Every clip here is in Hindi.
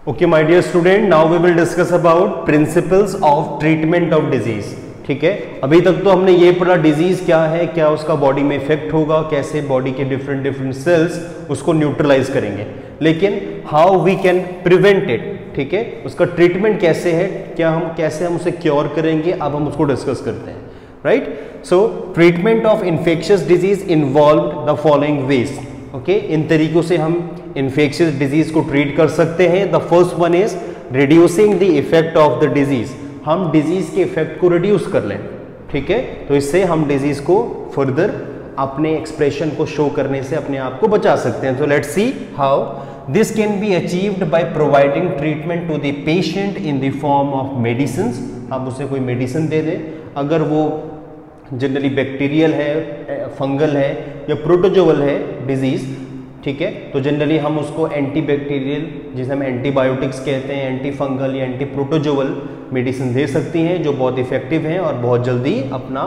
Okay my dear student, now we will discuss about principles of treatment of disease. ठीक है, अभी तक तो हमने ये पढ़ा डिजीज क्या है, क्या उसका बॉडी में इफेक्ट होगा, कैसे बॉडी के डिफरेंट सेल्स उसको न्यूट्रलाइज करेंगे, लेकिन how we can prevent it. ठीक है, उसका ट्रीटमेंट कैसे है, क्या हम कैसे हम उसे क्योर करेंगे, अब हम उसको डिस्कस करते हैं। Right, so treatment of infectious disease involve the following ways. Okay, इन तरीकों से हम इन्फेक्शियस डिजीज को ट्रीट कर सकते हैं। The first one is reducing the effect of the disease. हम डिजीज के इफेक्ट को रिड्यूस कर लें। ठीक है, तो इससे हम डिजीज को फर्दर अपने एक्सप्रेशन को शो करने से अपने आप को बचा सकते हैं। तो let's see how this can be achieved by providing treatment to the patient in the form of medicine. हम उसे कोई मेडिसिन दे दें, अगर वो जनरली बैक्टीरियल है, फंगल है या प्रोटोजोअल है डिजीज। ठीक है, तो जनरली हम उसको एंटीबैक्टीरियल, जिसे हम एंटीबायोटिक्स कहते हैं, एंटी फंगल या एंटी प्रोटोजोअल मेडिसिन दे सकती हैं, जो बहुत इफेक्टिव हैं और बहुत जल्दी अपना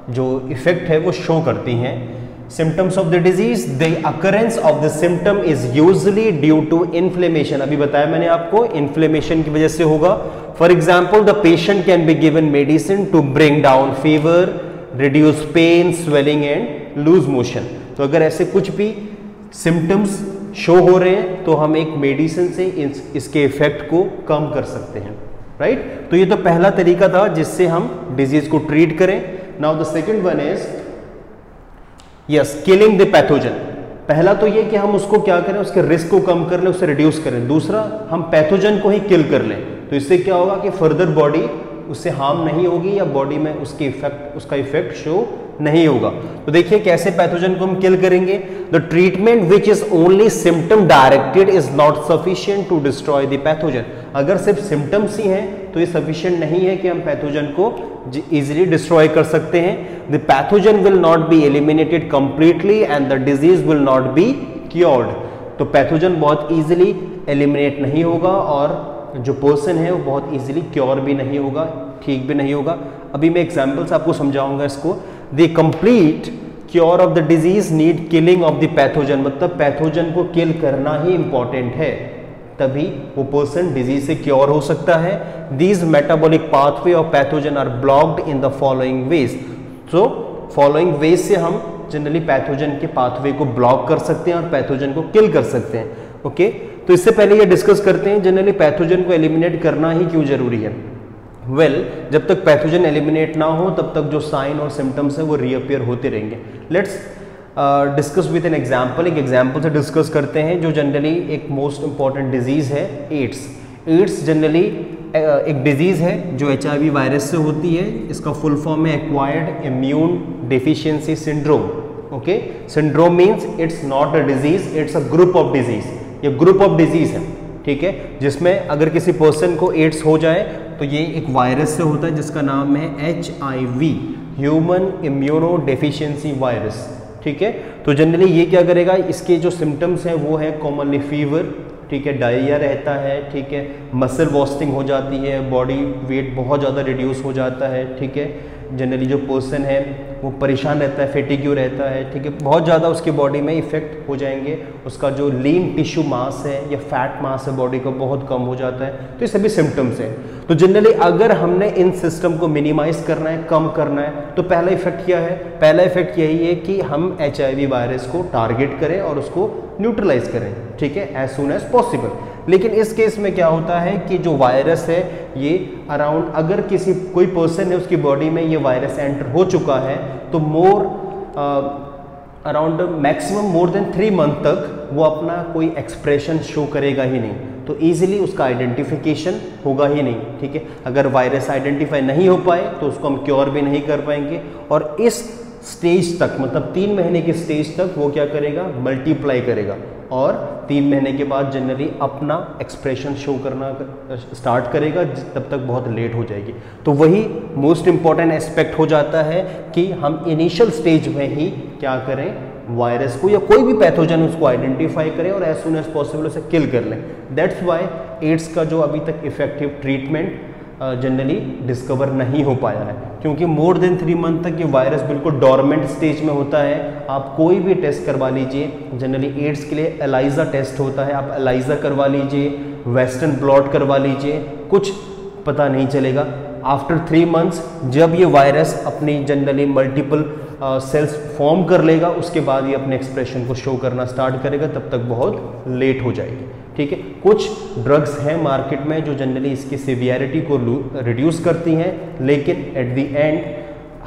जो इफेक्ट है वो शो करती हैं। Symptoms of the disease, the occurrence of the symptom is usually due to inflammation. अभी बताया मैंने आपको, इन्फ्लेमेशन की वजह से होगा। For example, the patient can be given medicine to bring down fever, reduce pain, swelling and loose motion. तो अगर ऐसे कुछ भी सिम्टम्स शो हो रहे हैं तो हम एक मेडिसिन से इसके इफेक्ट को कम कर सकते हैं। राइट, तो ये तो पहला तरीका था जिससे हम डिजीज को ट्रीट करें। Now the second one is yes killing the pathogen. पहला तो ये कि हम उसको क्या करें, उसके रिस्क को कम कर लें, उसे रिड्यूस करें। दूसरा, हम पैथोजन को ही किल कर लें। तो इससे क्या होगा कि फर्दर बॉडी उससे हार्म नहीं होगी या बॉडी में उसका इफेक्ट शो नहीं होगा। तो देखिए कैसे पैथोजन को हम किल करेंगे। The treatment which is only symptom directed is not sufficient to destroy the pathogen. अगर सिर्फ सिम्टम्स ही हैं तो ये सफिशिएंट नहीं है कि हम पैथोजन को इजीली डिस्ट्रॉय कर सकते हैं। The pathogen will not be eliminated completely and the disease will not be cured. तो पैथोजन बहुत इजीली एलिमिनेट नहीं होगा और जो पर्सन है वो बहुत इजीली क्योर भी नहीं होगा, ठीक भी नहीं होगा। अभी मैं एग्जांपल्स आपको समझाऊंगा इसको। The complete cure of the disease need killing of the pathogen, मतलब पैथोजन को किल करना ही इंपॉर्टेंट है, तभी वो पर्सन डिजीज से क्योर हो सकता है। These metabolic pathway of pathogen are blocked in the following ways. तो फॉलोइंग वेज से हम जनरली पैथोजन के पाथवे को ब्लॉक कर सकते हैं और पैथोजन को किल कर सकते हैं। ओके, तो इससे पहले ये डिस्कस करते हैं जनरली पैथोजन को एलिमिनेट करना ही क्यों जरूरी है। जब तक पैथोजन एलिमिनेट ना हो तब तक जो साइन और सिम्टम्स है वो रीअपियर होते रहेंगे। Let's discuss with an example. एक एग्जाम्पल से डिस्कस करते हैं जो जनरली एक मोस्ट इंपॉर्टेंट डिजीज है, एड्स। एड्स जनरली एक डिजीज है जो HIV वायरस से होती है। इसका फुल फॉर्म है acquired immune deficiency syndrome. Okay, syndrome means it's not a disease, it's a group of disease. ये ग्रुप ऑफ डिजीज है, ठीक है, जिसमें अगर किसी पर्सन को एड्स हो जाए तो ये एक वायरस से होता है जिसका नाम है HIV, human immuno deficiency virus. ठीक है, तो जनरली ये क्या करेगा, इसके जो सिम्टम्स हैं वो है कॉमनली फीवर, ठीक है, डायरिया रहता है, ठीक है, मसल वॉस्टिंग हो जाती है, बॉडी वेट बहुत ज़्यादा रिड्यूस हो जाता है। ठीक है, जनरली जो पर्सन है वो परेशान रहता है, फेटिग्यू रहता है। ठीक है, बहुत ज़्यादा उसकी बॉडी में इफेक्ट हो जाएंगे, उसका जो लीन टिश्यू मास है या फैट मास है बॉडी का बहुत कम हो जाता है। तो ये सभी सिम्टम्स हैं। तो जनरली अगर हमने इन सिस्टम को मिनिमाइज करना है, कम करना है, तो पहला इफेक्ट क्या है, पहला इफेक्ट यही है कि हम HIV वायरस को टारगेट करें और उसको न्यूट्रलाइज करें, ठीक है, एज सून एज पॉसिबल। लेकिन इस केस में क्या होता है कि जो वायरस है ये अराउंड, अगर कोई पर्सन है उसकी बॉडी में ये वायरस एंटर हो चुका है तो around maximum more than 3 month तक वो अपना कोई एक्सप्रेशन शो करेगा ही नहीं, तो ईजिली उसका आइडेंटिफिकेशन होगा ही नहीं। ठीक है, अगर वायरस आइडेंटिफाई नहीं हो पाए तो उसको हम क्योर भी नहीं कर पाएंगे और इस स्टेज तक, मतलब 3 महीने के स्टेज तक वो क्या करेगा, मल्टीप्लाई करेगा और 3 महीने के बाद जनरली अपना एक्सप्रेशन शो करना स्टार्ट करेगा, तब तक बहुत लेट हो जाएगी। तो वही मोस्ट इंपॉर्टेंट एस्पेक्ट हो जाता है कि हम इनिशियल स्टेज में ही क्या करें, वायरस को या कोई भी पैथोजन उसको आइडेंटिफाई करें और एज सुन एज पॉसिबल उसे किल कर लें। दैट्स वाई एड्स का जो अभी तक इफेक्टिव ट्रीटमेंट जनरली डिस्कवर नहीं हो पाया है, क्योंकि मोर देन 3 मंथ तक ये वायरस बिल्कुल डॉर्मेंट स्टेज में होता है। आप कोई भी टेस्ट करवा लीजिए, जनरली एड्स के लिए एलाइजा टेस्ट होता है, आप एलाइजा करवा लीजिए, वेस्टर्न ब्लॉट करवा लीजिए, कुछ पता नहीं चलेगा। आफ्टर 3 मंथ्स जब ये वायरस अपनी जनरली मल्टीपल सेल्स फॉर्म कर लेगा, उसके बाद ये अपने एक्सप्रेशन को शो करना स्टार्ट करेगा, तब तक बहुत लेट हो जाएगी। ठीक है, कुछ ड्रग्स हैं मार्केट में जो जनरली इसकी सिवियरिटी को रिड्यूस करती हैं, लेकिन एट द एंड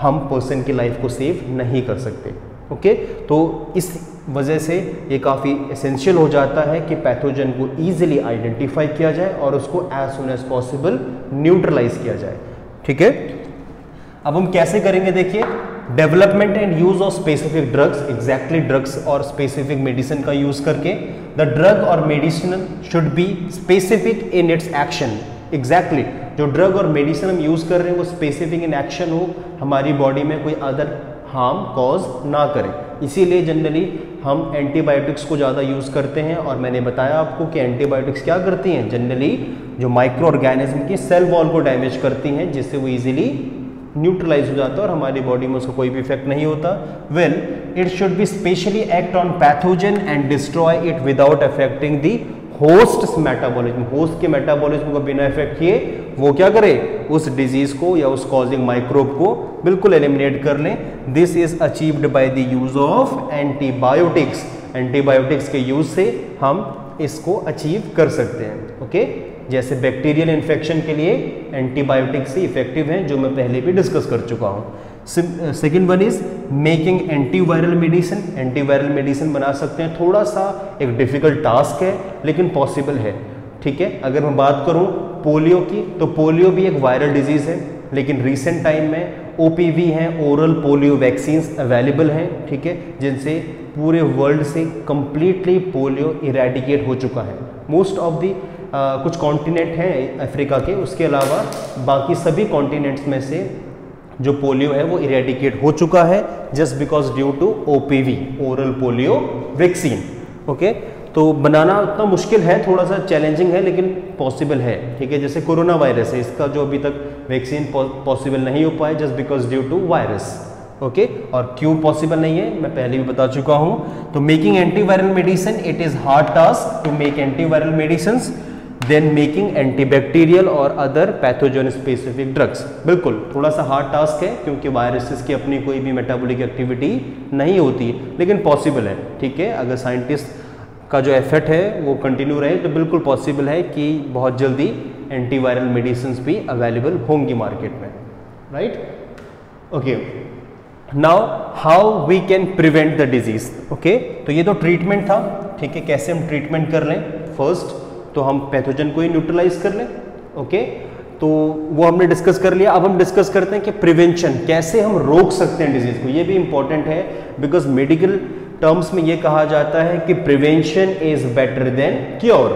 हम पर्सन की लाइफ को सेव नहीं कर सकते। ओके, तो इस वजह से ये काफ़ी एसेंशियल हो जाता है कि पैथोजन को ईजिली आइडेंटिफाई किया जाए और उसको as soon as possible neutralize किया जाए। ठीक है, अब हम कैसे करेंगे, देखिए, development and use of specific drugs, exactly drugs और स्पेसिफिक मेडिसिन का यूज करके। द ड्रग और medicine should be specific in its action. Exactly जो ड्रग और मेडिसिन हम यूज कर रहे हैं वो स्पेसिफिक इन एक्शन हो, हमारी बॉडी में कोई अदर हार्म कॉज ना करे। इसीलिए जनरली हम एंटीबायोटिक्स को ज़्यादा यूज़ करते हैं, और मैंने बताया आपको कि एंटीबायोटिक्स क्या करती हैं, जनरली जो माइक्रो ऑर्गेनिज्म की सेल वॉल को डैमेज करती हैं, जिससे वो इजीली न्यूट्रलाइज हो जाता है और हमारी बॉडी में उसका कोई भी इफेक्ट नहीं होता। Well, it should be specially act on pathogen and destroy it without affecting the host metabolism. Host के मेटाबॉलिज्म को बिना इफेक्ट किए वो क्या करे, उस डिजीज को या उस कॉजिंग माइक्रोब को बिल्कुल एलिमिनेट कर लें। This is achieved by the use of antibiotics. Antibiotics के यूज से हम इसको अचीव कर सकते हैं। ओके, जैसे बैक्टीरियल इन्फेक्शन के लिए एंटीबायोटिक्स ही इफेक्टिव हैं, जो मैं पहले भी डिस्कस कर चुका हूँ। Second one is making antiviral medicine. Antiviral medicine बना सकते हैं, थोड़ा सा एक डिफिकल्ट टास्क है लेकिन पॉसिबल है। ठीक है, अगर मैं बात करूं पोलियो की, तो पोलियो भी एक वायरल डिजीज है, लेकिन रिसेंट टाइम में OPV हैं, ओरल पोलियो वैक्सीन्स अवेलेबल हैं। ठीक है, जिनसे पूरे वर्ल्ड से कंप्लीटली पोलियो इरेडिकेट हो चुका है। मोस्ट ऑफ दी कुछ कॉन्टिनेंट हैं अफ्रीका के, उसके अलावा बाकी सभी कॉन्टिनेंट्स में से जो पोलियो है वो इरेडिकेट हो चुका है, just because due to OPV, oral polio vaccine. Okay, तो बनाना उतना मुश्किल है, थोड़ा सा चैलेंजिंग है, लेकिन पॉसिबल है। ठीक है, जैसे कोरोना वायरस है, इसका जो अभी तक वैक्सीन पॉसिबल नहीं हो पाया, just because due to virus. Okay, और क्यों पॉसिबल नहीं है मैं पहले भी बता चुका हूं। तो making antiviral medicine, it is hard task to make antiviral medicine then making antibacterial और अदर पैथोजन स्पेसिफिक ड्रग्स। बिल्कुल थोड़ा सा हार्ड टास्क है, क्योंकि वायरसेस की अपनी कोई भी मेटाबॉलिक एक्टिविटी नहीं होती, लेकिन पॉसिबल है। ठीक है, अगर साइंटिस्ट का जो एफर्ट है वो कंटिन्यू रहे तो बिल्कुल पॉसिबल है कि बहुत जल्दी एंटीवायरल मेडिसिन भी अवेलेबल होंगी मार्केट में। Right, okay, now how we can prevent the disease. Okay, तो ये तो ट्रीटमेंट था। ठीक है, कैसे हम ट्रीटमेंट कर लें, फर्स्ट तो हम पैथोजन को ही न्यूट्रलाइज कर लें। ओके, तो वो हमने डिस्कस कर लिया। अब हम डिस्कस करते हैं कि प्रिवेंशन, कैसे हम रोक सकते हैं डिजीज को। ये भी इंपॉर्टेंट है, बिकॉज मेडिकल टर्म्स में ये कहा जाता है कि prevention is better than cure.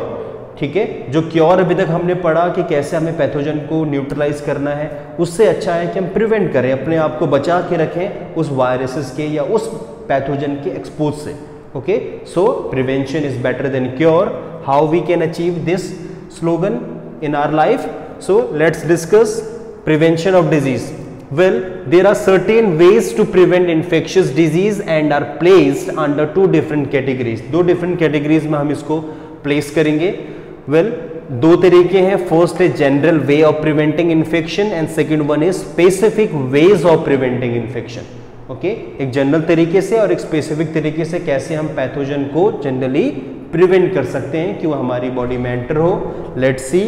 ठीक है, जो क्योर अभी तक हमने पढ़ा कि कैसे हमें पैथोजन को न्यूट्रलाइज करना है, उससे अच्छा है कि हम प्रिवेंट करें, अपने आप को बचा के रखें उस वायरसेस के या उस पैथोजन के एक्सपोज से। Okay, so prevention is better than cure. How we can achieve this slogan in our life? So let's discuss prevention of disease. Well, there are certain ways to prevent infectious disease and are placed under two different categories. दो different categories में हम इसको place करेंगे। Well, दो तरीके हैं, first है general way of preventing infection and second one is specific ways of preventing infection. Okay, एक जनरल तरीके से और एक स्पेसिफिक तरीके से कैसे हम पैथोजन को जनरली प्रिवेंट कर सकते हैं कि वो हमारी बॉडी में एंटर हो। Let's see,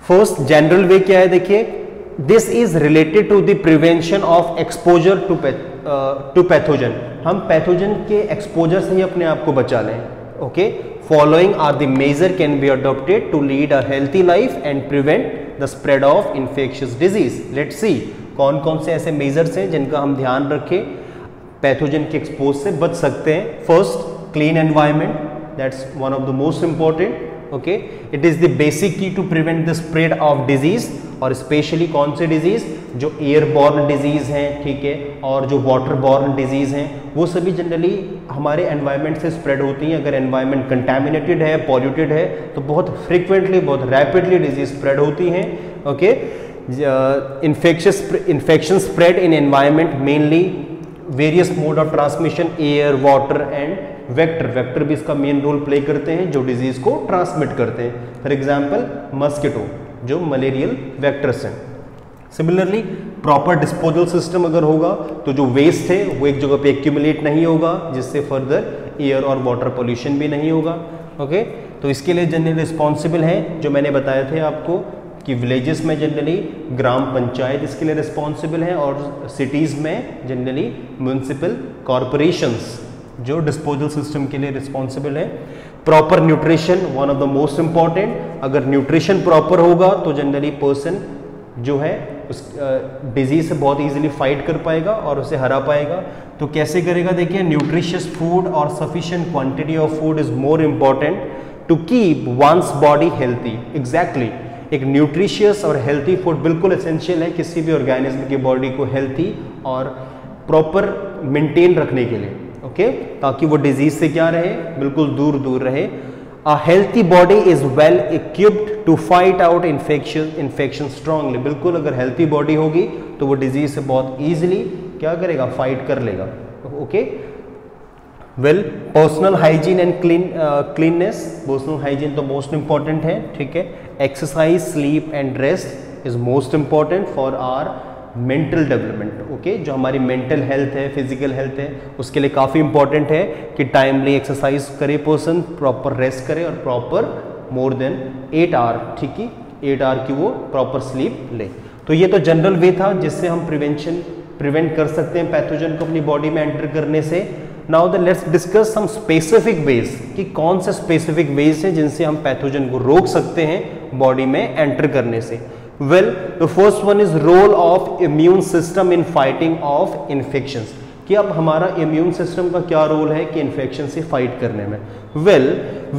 first general way क्या है, देखिए, this is related to the prevention of exposure to pathogen. हम पैथोजन के एक्सपोजर से ही अपने आप को बचा लें। Okay, following are the major can be adopted to lead a healthy life and prevent the spread of infectious disease. Let's see, कौन कौन से ऐसे मेजर्स हैं जिनका हम ध्यान रखें, पैथोजन के एक्सपोज से बच सकते हैं। First, clean environment, that's one of the most important. Okay, it is the basic key to prevent the spread of disease, और स्पेशली कौन से डिजीज, जो एयरबॉर्न डिजीज हैं, ठीक है, और जो वाटरबॉर्न डिजीज हैं, वो सभी जनरली हमारे एनवायरनमेंट से स्प्रेड होती हैं। अगर एनवायरनमेंट कंटामिनेटेड है, पॉल्यूटेड है, तो बहुत फ्रिक्वेंटली, बहुत रैपिडली डिजीज स्प्रेड होती हैं। Okay, infection spread in environment mainly various mode of transmission, air, water and vector. Vector भी इसका मेन रोल प्ले करते हैं जो डिजीज को ट्रांसमिट करते हैं। फॉर एग्जाम्पल मस्किटो जो मलेरियल वेक्टर्स हैं। सिमिलरली प्रॉपर डिस्पोजल सिस्टम अगर होगा तो जो वेस्ट है वो एक जगह पे एक्यूमुलेट नहीं होगा, जिससे फर्दर एयर और वाटर पोल्यूशन भी नहीं होगा। ओके, तो इसके लिए जनरली रिस्पॉन्सिबल है जो मैंने बताया थे आपको कि विलेजेस में जनरली ग्राम पंचायत इसके लिए रिस्पॉन्सिबल है और सिटीज़ में जनरली म्यूनिसिपल कॉरपोरेशंस जो डिस्पोजल सिस्टम के लिए रिस्पॉन्सिबल है। Proper nutrition one of the most important. अगर न्यूट्रिशन प्रॉपर होगा तो जनरली पर्सन जो है उस डिजीज से बहुत इजीली फाइट कर पाएगा और उसे हरा पाएगा। तो कैसे करेगा देखिए, न्यूट्रिशियस फूड और sufficient quantity of food is more important to keep one's body healthy. Exactly, एक न्यूट्रिशियस और हेल्थी फूड बिल्कुल एसेंशियल है किसी भी ऑर्गेनिज्म की बॉडी को हेल्थी और प्रॉपर मेंटेन रखने के लिए। ओके, ताकि वो डिजीज से क्या रहे, बिल्कुल दूर दूर रहे। A healthy body is well equipped to fight out infection strongly। बिल्कुल अगर हेल्थी बॉडी होगी तो वो डिजीज से बहुत इजीली क्या करेगा, फाइट कर लेगा। Okay, well personal hygiene and cleanness. Personal hygiene तो मोस्ट इंपॉर्टेंट है, ठीक है। Exercise, sleep and rest is most important for our mental development. Okay, जो हमारी मेंटल हेल्थ है, फिजिकल हेल्थ है, उसके लिए काफ़ी इंपॉर्टेंट है कि टाइमली एक्सरसाइज करे पर्सन, प्रॉपर रेस्ट करे और प्रॉपर मोर देन 8 आवर, ठीक है, 8 आवर की वो प्रॉपर स्लीप ले। तो ये तो जनरल वे था जिससे हम प्रिवेंट कर सकते हैं पैथोजन को अपनी बॉडी में एंटर करने से। Now the let's discuss some specific ways कि कौन से स्पेसिफिक वेज हैं जिनसे हम पैथोजन को रोक सकते हैं बॉडी में एंटर करने से। Well, the first one is role of immune system in fighting of infections। कि अब हमारा इम्यून सिस्टम का क्या रोल है कि इन्फेक्शन से फाइट करने में। Well,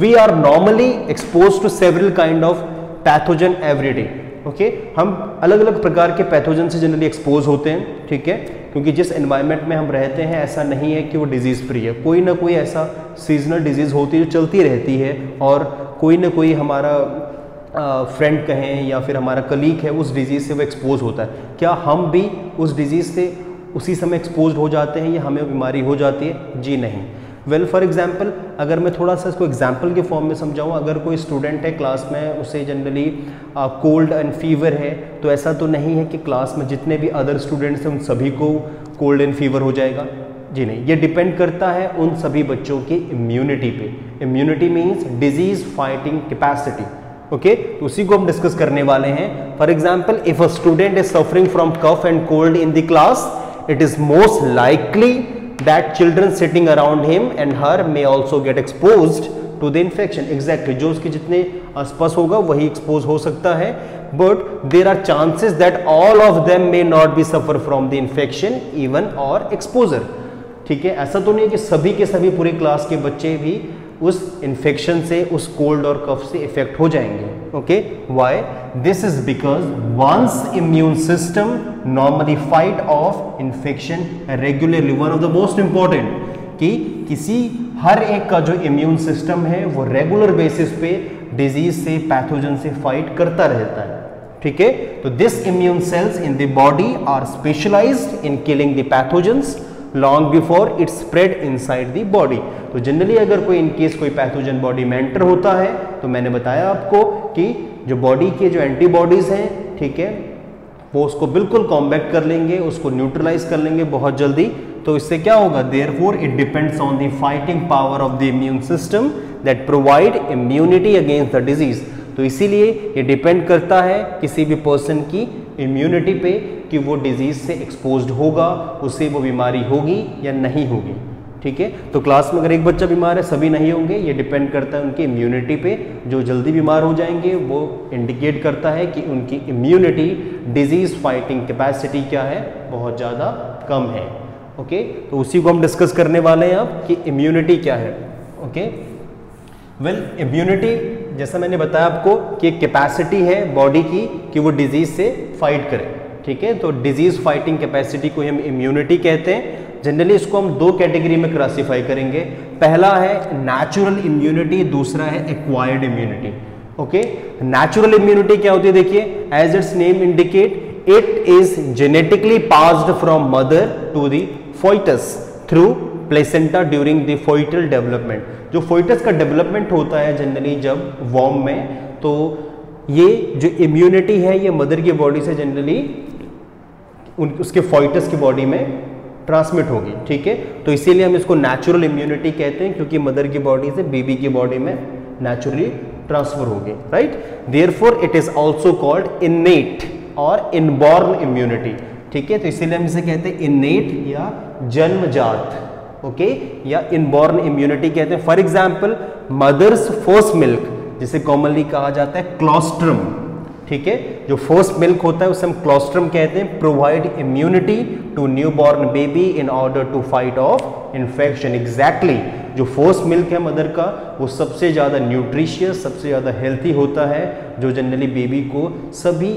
we are normally exposed to several kind of pathogen every day। Okay, हम अलग अलग प्रकार के पैथोजन से जनरली एक्सपोज होते हैं, ठीक है, क्योंकि जिस एनवायरनमेंट में हम रहते हैं ऐसा नहीं है कि वो डिजीज फ्री है। कोई ना कोई ऐसा सीजनल डिजीज होती है जो चलती रहती है और कोई ना कोई हमारा फ्रेंड कहें या फिर हमारा कलीग है उस डिजीज़ से वो एक्सपोज होता है। क्या हम भी उस डिजीज़ से उसी समय एक्सपोज हो जाते हैं या हमें बीमारी हो जाती है? जी नहीं। वेल फॉर एग्जांपल अगर मैं थोड़ा सा इसको एग्जांपल के फॉर्म में समझाऊं, अगर कोई स्टूडेंट है क्लास में, उसे जनरली कोल्ड एंड फीवर है, तो ऐसा तो नहीं है कि क्लास में जितने भी अदर स्टूडेंट्स हैं उन सभी को कोल्ड एंड फीवर हो जाएगा। जी नहीं, ये डिपेंड करता है उन सभी बच्चों की इम्यूनिटी पे। Immunity means disease fighting capacity. Okay, तो उसी को हम डिस्कस करने वाले हैं। For example if a student is suffering from cough and cold in the class, it is most likely that children sitting around him and her may also get exposed to the infection. Exactly, जो उसके जितने आसपास होगा वही एक्सपोज हो सकता है, but there are chances that all of them may not be suffer from the infection even और एक्सपोजर। ठीक है, ऐसा तो नहीं है कि सभी के सभी पूरी क्लास के बच्चे भी उस इन्फेक्शन से, उस कोल्ड और कफ से इफेक्ट हो जाएंगे। Okay, why? This is because one's immune system normally fight off infection regularly. One of the most important कि किसी हर एक का जो इम्यून सिस्टम है वो रेगुलर बेसिस पे डिजीज से, पैथोजन से फाइट करता रहता है। ठीक है, तो this immune cells in the body are specialized in killing the pathogens long before it spread inside the body. तो जनरली अगर कोई इनकेस कोई पैथोजन बॉडी में एंटर होता है तो मैंने बताया आपको कि जो बॉडी के जो एंटीबॉडीज हैं, ठीक है, वो उसको बिल्कुल कॉम्बैट कर लेंगे, उसको न्यूट्रलाइज कर लेंगे बहुत जल्दी। तो इससे क्या होगा? Therefore it depends on the fighting power of the immune system that provide immunity against the disease. तो इसीलिए ये डिपेंड करता है किसी भी पर्सन की इम्यूनिटी पे कि वो डिजीज से एक्सपोज्ड होगा, उससे वो बीमारी होगी या नहीं होगी। ठीक है, तो क्लास में अगर एक बच्चा बीमार है, सभी नहीं होंगे, ये डिपेंड करता है उनकी इम्यूनिटी पे। जो जल्दी बीमार हो जाएंगे वो इंडिकेट करता है कि उनकी इम्यूनिटी, डिजीज फाइटिंग कैपेसिटी क्या है, बहुत ज़्यादा कम है। ओके, तो उसी को हम डिस्कस करने वाले हैं अब कि इम्यूनिटी क्या है। ओके, वेल इम्यूनिटी जैसा मैंने बताया आपको कि एक कैपेसिटी है बॉडी की कि वो डिजीज से फाइट करे। ठीक है, तो डिजीज फाइटिंग कैपेसिटी को हम इम्यूनिटी कहते हैं। जनरली इसको हम दो कैटेगरी में क्लासिफाई करेंगे। पहला है नेचुरल इम्यूनिटी, दूसरा है acquired immunity. Okay, natural immunity क्या होती है? देखिए, as its name indicate, it is genetically passed from mother to the foetus through placenta during the foetal development. जो फोइटस का डेवलपमेंट होता है जनरली जब वॉर्म में, तो ये जो इम्यूनिटी है ये मदर की बॉडी से जनरली उसके फोइटस की बॉडी में ट्रांसमिट होगी, ठीक है। तो इसीलिए हम इसको नेचुरल इम्यूनिटी कहते हैं, क्योंकि मदर की बॉडी से बेबी की बॉडी में नेचुरली ट्रांसफर होगी, right. Therefore it is also called इनेट और इनबॉर्न इम्यूनिटी, ठीक है। तो इसीलिए हम इसे कहते हैं इनेट या जन्मजात, ओके, या इनबॉर्न इम्यूनिटी कहते हैं। For example mother's first milk, जिसे कॉमनली कहा जाता है क्लोस्ट्रम, ठीक है। जो फर्स्ट मिल्क होता है उसे हम क्लोस्ट्रम कहते हैं, provide immunity to newborn baby in order to fight off infection. Exactly, जो फर्स्ट मिल्क है मदर का वो सबसे ज़्यादा न्यूट्रिशियस, सबसे ज़्यादा हेल्थी होता है, जो जनरली बेबी को सभी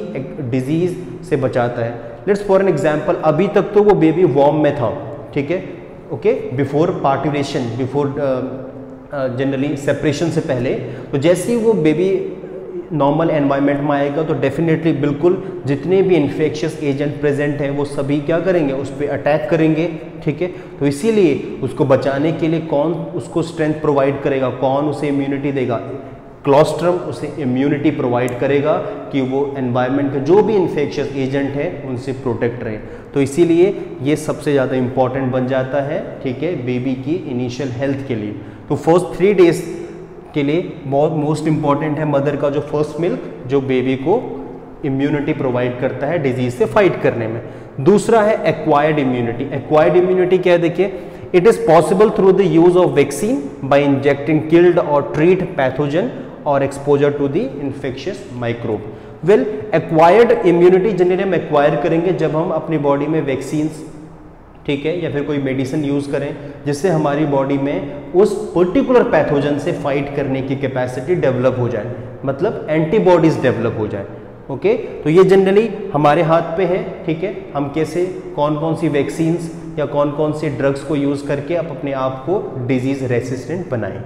डिजीज से बचाता है। लेट्स फॉर एन एग्जाम्पल, अभी तक तो वो बेबी वॉर्म में था, ठीक है, ओके, बिफोर पार्टिवेशन, बिफोर जनरली सेपरेशन से पहले। तो जैसे ही वो बेबी नॉर्मल एनवायरनमेंट में आएगा तो डेफिनेटली बिल्कुल जितने भी इन्फेक्शियस एजेंट प्रेजेंट हैं वो सभी क्या करेंगे, उस पर अटैक करेंगे, ठीक है। तो इसीलिए उसको बचाने के लिए कौन उसको स्ट्रेंथ प्रोवाइड करेगा, कौन उसे इम्यूनिटी देगा, क्लोस्ट्रम उसे इम्यूनिटी प्रोवाइड करेगा कि वो एनवायरनमेंट के जो भी इन्फेक्शियस एजेंट है उनसे प्रोटेक्ट रहे। तो इसीलिए ये सबसे ज़्यादा इंपॉर्टेंट बन जाता है, ठीक है, बेबी की इनिशियल हेल्थ के लिए। तो फर्स्ट 3 डेज के लिए बहुत मोस्ट इंपॉर्टेंट है मदर का जो फर्स्ट मिल्क, जो बेबी को इम्यूनिटी प्रोवाइड करता है डिजीज से फाइट करने में। दूसरा है एक्वायर्ड इम्यूनिटी। एक्वायर्ड इम्यूनिटी क्या है, देखिए, it is possible through the use of vaccine by injecting killed और ट्रीट पैथोजन और exposure to the infectious microbe. Well, acquired immunity generally हम एक्वायर करेंगे जब हम अपनी बॉडी में वैक्सीन्स, ठीक है, या फिर कोई मेडिसिन यूज़ करें जिससे हमारी बॉडी में उस पर्टिकुलर पैथोजन से फाइट करने की कैपेसिटी डेवलप हो जाए, मतलब एंटीबॉडीज डेवलप हो जाए, ओके। तो ये जनरली हमारे हाथ पे है, ठीक है, हम कैसे कौन कौन सी वैक्सीन्स या कौन कौन से ड्रग्स को यूज़ करके आप अपने आप को डिजीज़ रेसिस्टेंट बनाएं,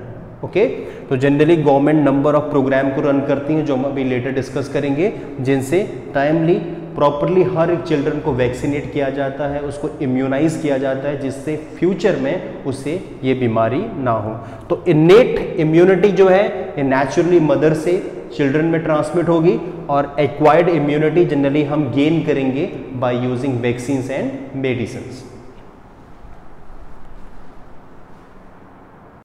ओके। तो generally government number of program को रन करती हैं, जो हम अभी लेटर डिस्कस करेंगे, जिनसे टाइमली प्रॉपरली हर एक चिल्ड्रन को वैक्सीनेट किया जाता है, उसको इम्यूनाइज किया जाता है, जिससे फ्यूचर में उसे ये बीमारी ना हो। तो इनेट इम्यूनिटी जो है ये नेचुरली मदर से चिल्ड्रन में ट्रांसमिट होगी, और एक्वायर्ड इम्यूनिटी जनरली हम गेन करेंगे by using vaccines and medicines.